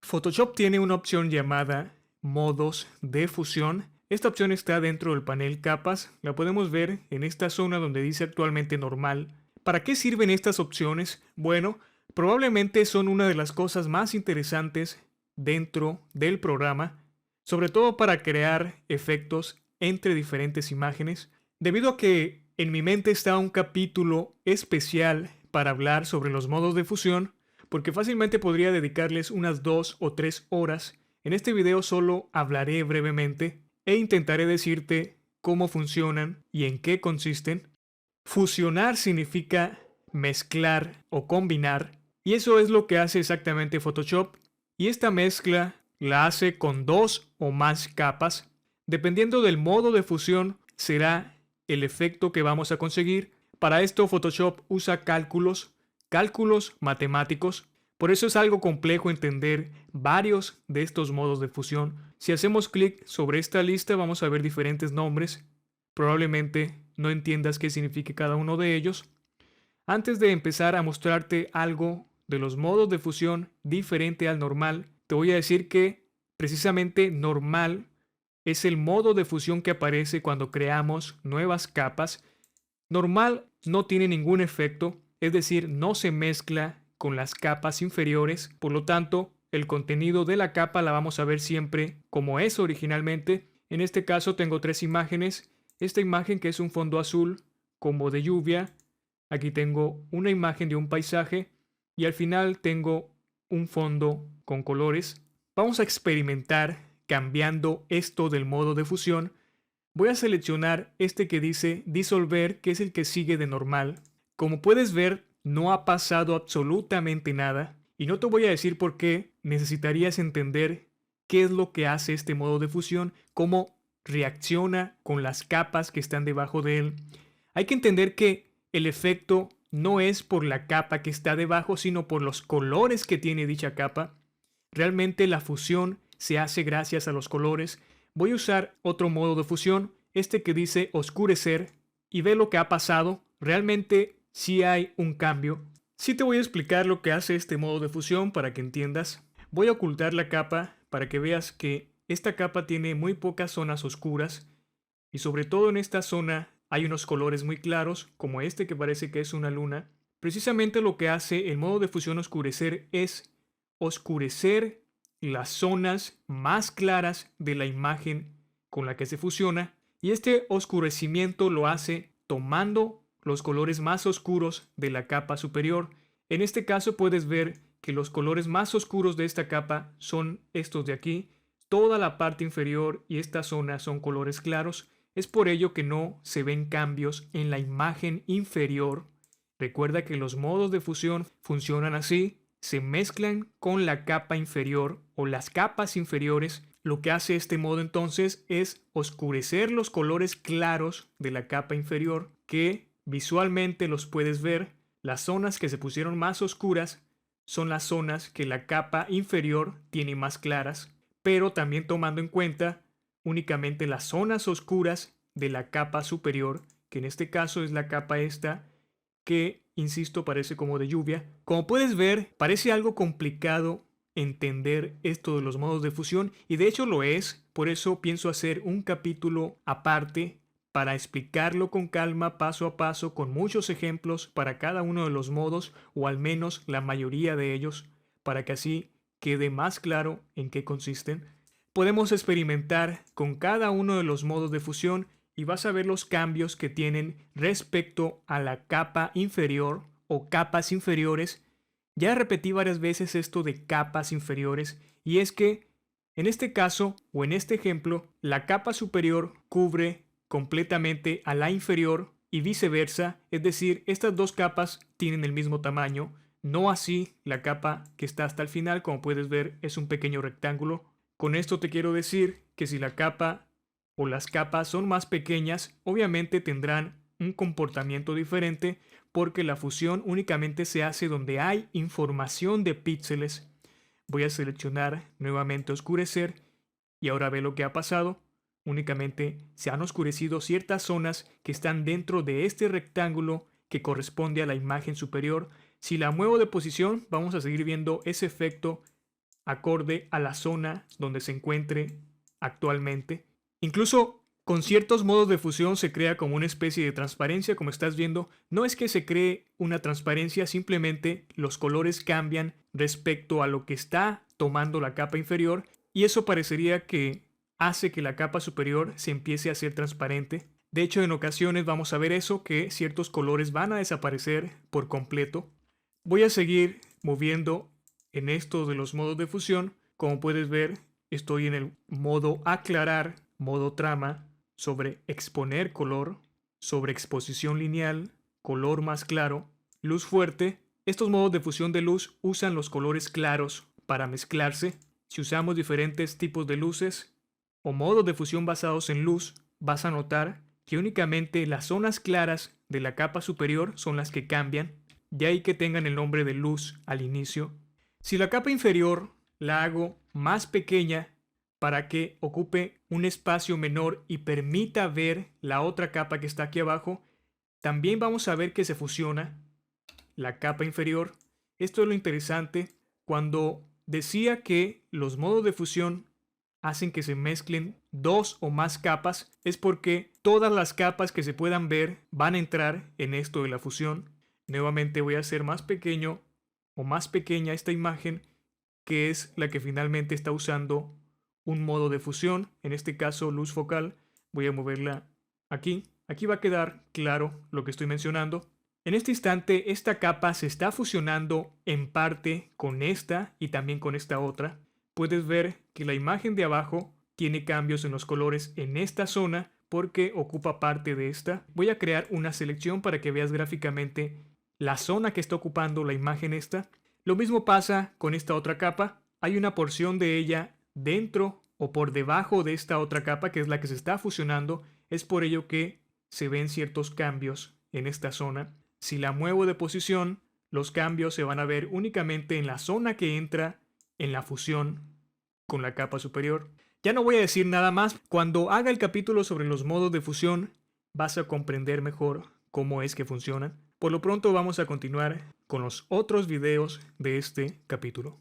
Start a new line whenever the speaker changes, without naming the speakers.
Photoshop tiene una opción llamada modos de fusión. Esta opción está dentro del panel capas. La podemos ver en esta zona donde dice actualmente normal. ¿Para qué sirven estas opciones? Bueno, probablemente son una de las cosas más interesantes dentro del programa, sobre todo para crear efectos entre diferentes imágenes, debido a que en mi mente está un capítulo especial para hablar sobre los modos de fusión, porque fácilmente podría dedicarles unas 2 o 3 horas. En este video solo hablaré brevemente e intentaré decirte cómo funcionan y en qué consisten. Fusionar significa mezclar o combinar, y eso es lo que hace exactamente Photoshop, y esta mezcla la hace con 2 o más capas. Dependiendo del modo de fusión será el efecto que vamos a conseguir. Para esto Photoshop usa cálculos matemáticos. Por eso es algo complejo entender varios de estos modos de fusión. Si hacemos clic sobre esta lista vamos a ver diferentes nombres. Probablemente no entiendas qué significa cada uno de ellos. Antes de empezar a mostrarte algo de los modos de fusión diferente al normal, te voy a decir que precisamente normal es el modo de fusión que aparece cuando creamos nuevas capas. Normal no tiene ningún efecto, es decir, no se mezcla con las capas inferiores, por lo tanto, el contenido de la capa la vamos a ver siempre como es originalmente. En este caso tengo 3 imágenes. Esta imagen que es un fondo azul como de lluvia. Aquí tengo una imagen de un paisaje y al final tengo un fondo con colores. Vamos a experimentar cambiando esto del modo de fusión. Voy a seleccionar este que dice disolver, que es el que sigue de normal. Como puedes ver, no ha pasado absolutamente nada. Y no te voy a decir por qué. Necesitarías entender qué es lo que hace este modo de fusión, cómo reacciona con las capas que están debajo de él. Hay que entender que el efecto no es por la capa que está debajo, sino por los colores que tiene dicha capa. Realmente la fusión se hace gracias a los colores. Voy a usar otro modo de fusión, este que dice oscurecer, y ve lo que ha pasado. Realmente sí hay un cambio. Sí te voy a explicar lo que hace este modo de fusión para que entiendas. Voy a ocultar la capa para que veas que esta capa tiene muy pocas zonas oscuras y sobre todo en esta zona hay unos colores muy claros, como este que parece que es una luna. Precisamente lo que hace el modo de fusión oscurecer es oscurecer las zonas más claras de la imagen con la que se fusiona, y este oscurecimiento lo hace tomando los colores más oscuros de la capa superior. En este caso puedes ver que los colores más oscuros de esta capa son estos de aquí. Toda la parte inferior y esta zona son colores claros. Es por ello que no se ven cambios en la imagen inferior. Recuerda que los modos de fusión funcionan así. Se mezclan con la capa inferior o las capas inferiores. Lo que hace este modo entonces es oscurecer los colores claros de la capa inferior, que visualmente los puedes ver. Las zonas que se pusieron más oscuras son las zonas que la capa inferior tiene más claras, pero también tomando en cuenta únicamente las zonas oscuras de la capa superior, que en este caso es la capa esta, que, insisto, parece como de lluvia. Como puedes ver, parece algo complicado entender esto de los modos de fusión, y de hecho lo es. Por eso pienso hacer un capítulo aparte para explicarlo con calma, paso a paso, con muchos ejemplos para cada uno de los modos, o al menos la mayoría de ellos, para que así quede más claro en qué consisten. Podemos experimentar con cada uno de los modos de fusión y vas a ver los cambios que tienen respecto a la capa inferior o capas inferiores. Ya repetí varias veces esto de capas inferiores, y es que en este caso o en este ejemplo la capa superior cubre completamente a la inferior y viceversa, es decir, estas dos capas tienen el mismo tamaño. No así la capa que está hasta el final, como puedes ver es un pequeño rectángulo. Con esto te quiero decir que si la capa o las capas son más pequeñas, obviamente tendrán un comportamiento diferente, porque la fusión únicamente se hace donde hay información de píxeles. Voy a seleccionar nuevamente oscurecer y ahora ve lo que ha pasado. Únicamente se han oscurecido ciertas zonas que están dentro de este rectángulo que corresponde a la imagen superior. Si la muevo de posición, vamos a seguir viendo ese efecto acorde a la zona donde se encuentre actualmente. Incluso con ciertos modos de fusión se crea como una especie de transparencia, como estás viendo. No es que se cree una transparencia, simplemente los colores cambian respecto a lo que está tomando la capa inferior, y eso parecería que hace que la capa superior se empiece a hacer transparente. De hecho, en ocasiones vamos a ver eso, que ciertos colores van a desaparecer por completo. Voy a seguir moviendo en estos de los modos de fusión. Como puedes ver, estoy en el modo aclarar, modo trama, sobre exponer color, sobre exposición lineal, color más claro, luz fuerte. Estos modos de fusión de luz usan los colores claros para mezclarse. Si usamos diferentes tipos de luces o modos de fusión basados en luz, vas a notar que únicamente las zonas claras de la capa superior son las que cambian, de ahí que tengan el nombre de luz al inicio. Si la capa inferior la hago más pequeña para que ocupe un espacio menor y permita ver la otra capa que está aquí abajo, también vamos a ver que se fusiona la capa inferior. Esto es lo interesante. Cuando decía que los modos de fusión hacen que se mezclen dos o más capas, es porque todas las capas que se puedan ver van a entrar en esto de la fusión. Nuevamente voy a hacer más pequeño o más pequeña esta imagen, que es la que finalmente está usando un modo de fusión, en este caso luz focal. Voy a moverla aquí. Aquí va a quedar claro lo que estoy mencionando. En este instante, esta capa se está fusionando en parte con esta y también con esta otra. Puedes ver que la imagen de abajo tiene cambios en los colores en esta zona porque ocupa parte de esta. Voy a crear una selección para que veas gráficamente la zona que está ocupando la imagen esta. Lo mismo pasa con esta otra capa. Hay una porción de ella dentro o por debajo de esta otra capa, que es la que se está fusionando. Es por ello que se ven ciertos cambios en esta zona. Si la muevo de posición, los cambios se van a ver únicamente en la zona que entra en la fusión con la capa superior. Ya no voy a decir nada más. Cuando haga el capítulo sobre los modos de fusión, vas a comprender mejor cómo es que funcionan. Por lo pronto vamos a continuar con los otros videos de este capítulo.